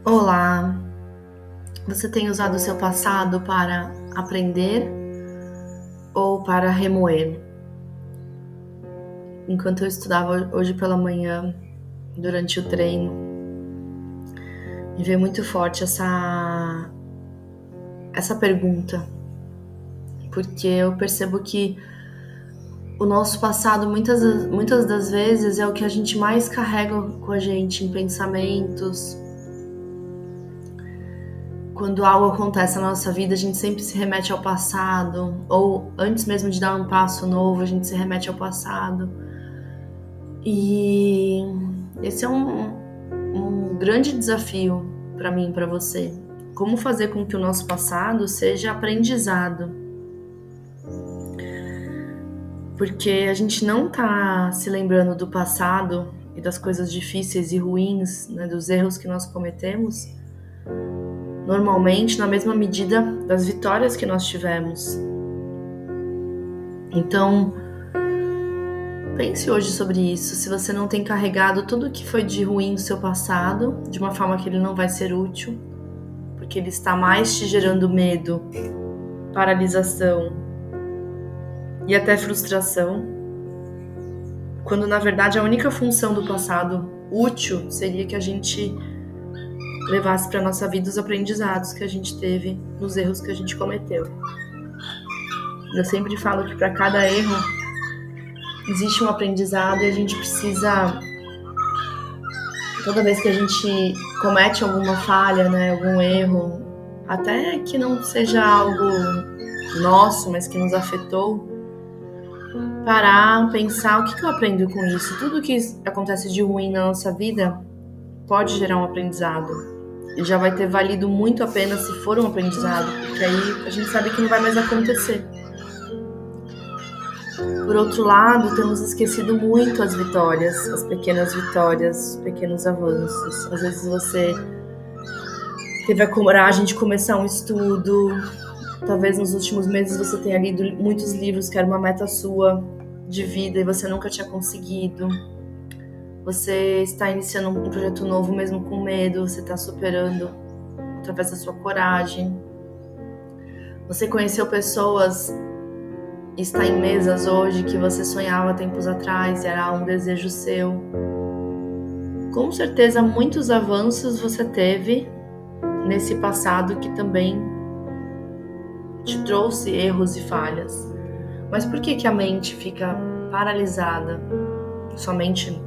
Olá, você tem usado o seu passado para aprender ou para remoer? Enquanto eu estudava hoje pela manhã, durante o treino, me veio muito forte essa pergunta, porque eu percebo que o nosso passado muitas das vezes é o que a gente mais carrega com a gente em pensamentos. Quando algo acontece na nossa vida, a gente sempre se remete ao passado, ou antes mesmo de dar um passo novo, a gente se remete ao passado. E esse é um grande desafio para mim e para você. Como fazer com que o nosso passado seja aprendizado? Porque a gente não tá se lembrando do passado e das coisas difíceis e ruins, né, dos erros que nós cometemos, normalmente na mesma medida das vitórias que nós tivemos. Então, pense hoje sobre isso. Se você não tem carregado tudo que foi de ruim do seu passado, de uma forma que ele não vai ser útil, porque ele está mais te gerando medo, paralisação e até frustração, quando na verdade a única função do passado útil seria que a gente levasse para nossa vida os aprendizados que a gente teve nos erros que a gente cometeu. Eu sempre falo que para cada erro existe um aprendizado e a gente precisa, toda vez que a gente comete alguma falha, né, algum erro, até que não seja algo nosso, mas que nos afetou, parar, pensar o que eu aprendo com isso. Tudo que acontece de ruim na nossa vida pode gerar um aprendizado. E já vai ter valido muito a pena se for um aprendizado, porque aí a gente sabe que não vai mais acontecer. Por outro lado, temos esquecido muito as vitórias, as pequenas vitórias, os pequenos avanços. Às vezes você teve a coragem de começar um estudo, talvez nos últimos meses você tenha lido muitos livros que era uma meta sua de vida e você nunca tinha conseguido. Você está iniciando um projeto novo mesmo com medo, você está superando através da sua coragem. Você conheceu pessoas e está em mesas hoje que você sonhava tempos atrás e era um desejo seu. Com certeza muitos avanços você teve nesse passado que também te trouxe erros e falhas. Mas por que a mente fica paralisada somente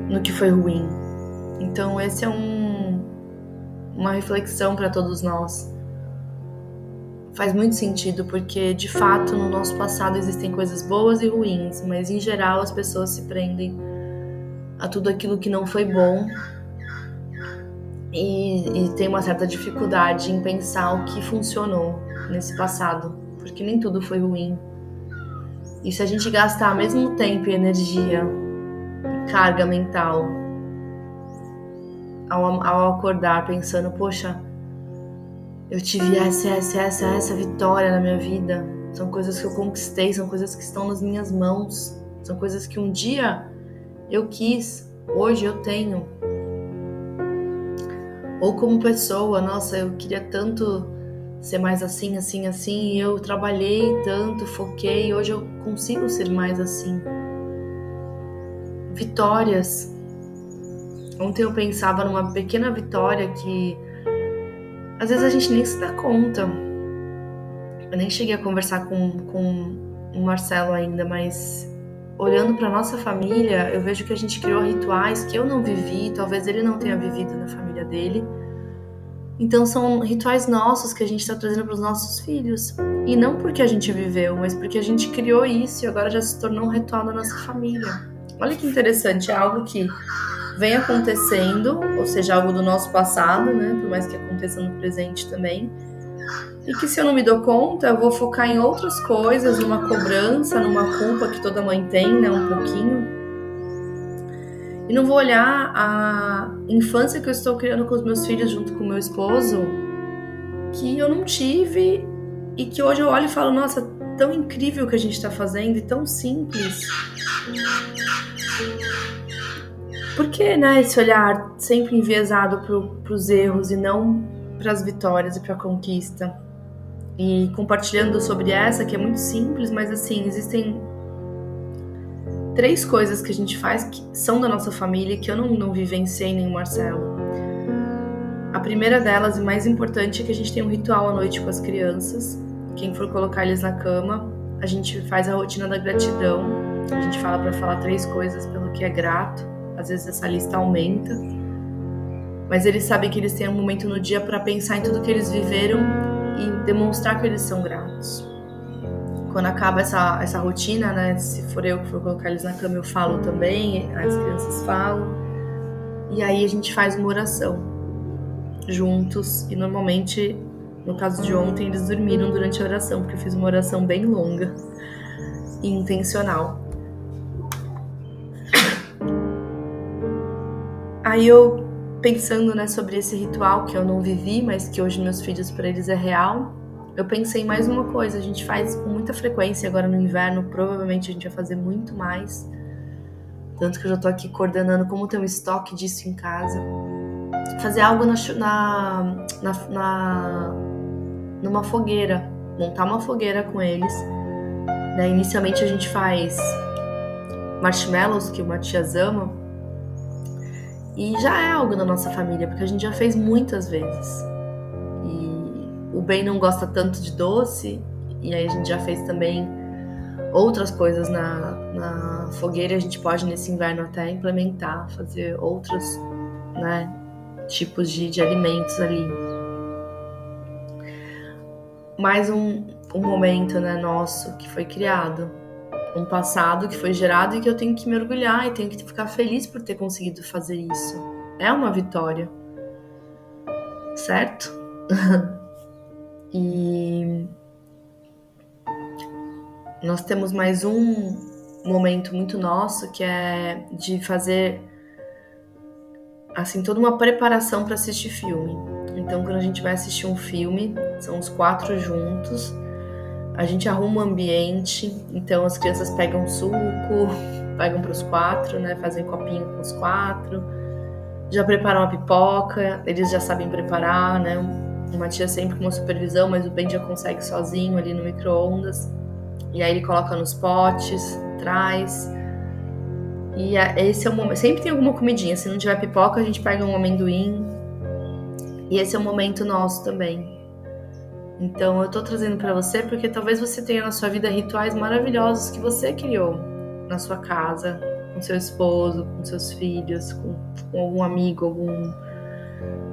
no que foi ruim? Então esse é uma reflexão para todos nós. Faz muito sentido porque, de fato, no nosso passado existem coisas boas e ruins, mas em geral as pessoas se prendem a tudo aquilo que não foi bom e tem uma certa dificuldade em pensar o que funcionou nesse passado, porque nem tudo foi ruim. E se a gente gastar mesmo tempo e energia e carga mental ao acordar pensando, poxa, eu tive essa vitória na minha vida, são coisas que eu conquistei, são coisas que estão nas minhas mãos, são coisas que um dia eu quis, hoje eu tenho. Ou como pessoa, nossa, eu queria tanto ser mais assim, e eu trabalhei tanto, foquei, hoje eu consigo ser mais assim. Vitórias. Ontem eu pensava numa pequena vitória que às vezes a gente nem se dá conta. Eu nem cheguei a conversar com o Marcelo ainda, mas olhando para nossa família, eu vejo que a gente criou rituais que eu não vivi, talvez ele não tenha vivido na família dele. Então são rituais nossos que a gente está trazendo para os nossos filhos. E não porque a gente viveu, mas porque a gente criou isso e agora já se tornou um ritual da nossa família. Olha que interessante, é algo que vem acontecendo, ou seja, algo do nosso passado, né? Por mais que aconteça no presente também. E que se eu não me dou conta, eu vou focar em outras coisas, numa cobrança, numa culpa que toda mãe tem, né? Um pouquinho. E não vou olhar a infância que eu estou criando com os meus filhos junto com o meu esposo, que eu não tive e que hoje eu olho e falo, nossa, tão incrível o que a gente está fazendo e tão simples. Por que, né, esse olhar sempre enviesado para os erros e não para as vitórias e para a conquista? E compartilhando sobre essa, que é muito simples, mas assim, existem 3 coisas que a gente faz que são da nossa família que eu não vivenciei nem o Marcelo. A primeira delas e mais importante é que a gente tem um ritual à noite com as crianças. Quem for colocar eles na cama, a gente faz a rotina da gratidão. A gente fala para falar 3 coisas pelo que é grato. Às vezes essa lista aumenta. Mas eles sabem que eles têm um momento no dia para pensar em tudo que eles viveram e demonstrar que eles são gratos. Quando acaba essa rotina, né? Se for eu que for colocar eles na cama, eu falo também, as crianças falam. E aí a gente faz uma oração juntos. E normalmente, no caso de ontem, eles dormiram durante a oração, porque eu fiz uma oração bem longa e intencional. Aí eu, pensando, né, sobre esse ritual que eu não vivi, mas que hoje meus filhos, para eles é real, eu pensei em mais uma coisa. A gente faz com muita frequência agora no inverno, provavelmente a gente vai fazer muito mais. Tanto que eu já tô aqui coordenando como ter um estoque disso em casa. Fazer algo numa fogueira, montar uma fogueira com eles. Né? Inicialmente a gente faz marshmallows, que o Matias ama, e já é algo da nossa família, porque a gente já fez muitas vezes. O Ben não gosta tanto de doce, e aí a gente já fez também outras coisas na fogueira. A gente pode nesse inverno até implementar, fazer outros, né, tipos de alimentos ali. Mais um momento, né, nosso que foi criado, um passado que foi gerado e que eu tenho que me orgulhar e tenho que ficar feliz por ter conseguido fazer isso. É uma vitória, certo? E nós temos mais um momento muito nosso, que é de fazer assim toda uma preparação para assistir filme. Então, quando a gente vai assistir um filme, são os 4 juntos, a gente arruma o ambiente. Então as crianças pegam suco, pegam para os 4, né, fazem copinho com os 4, já preparam a pipoca, eles já sabem preparar, né. O Matias sempre com uma supervisão, mas o Ben já consegue sozinho ali no micro-ondas. E aí ele coloca nos potes, traz. E esse é o momento. Sempre tem alguma comidinha. Se não tiver pipoca, a gente pega um amendoim. E esse é o momento nosso também. Então eu tô trazendo pra você porque talvez você tenha na sua vida rituais maravilhosos que você criou na sua casa, com seu esposo, com seus filhos, com algum amigo,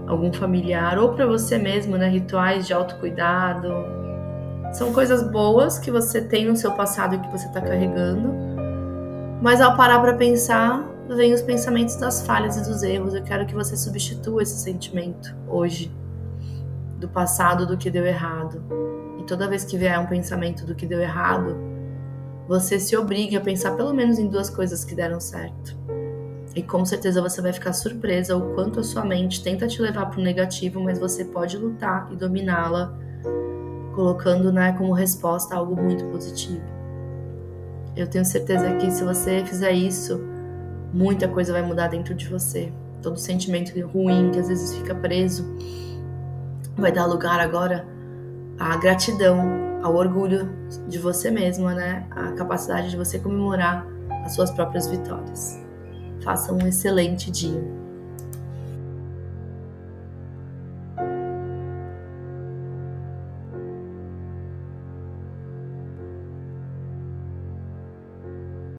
algum familiar, ou para você mesmo, né? Rituais de autocuidado. São coisas boas que você tem no seu passado e que você está carregando, mas ao parar para pensar, vem os pensamentos das falhas e dos erros. Eu quero que você substitua esse sentimento hoje, do passado, do que deu errado. E toda vez que vier um pensamento do que deu errado, você se obrigue a pensar pelo menos em 2 coisas que deram certo. E com certeza você vai ficar surpresa o quanto a sua mente tenta te levar para o negativo, mas você pode lutar e dominá-la, colocando, né, como resposta algo muito positivo. Eu tenho certeza que se você fizer isso, muita coisa vai mudar dentro de você. Todo sentimento ruim que às vezes fica preso vai dar lugar agora à gratidão, ao orgulho de você mesma, né? A capacidade de você comemorar as suas próprias vitórias. Faça um excelente dia.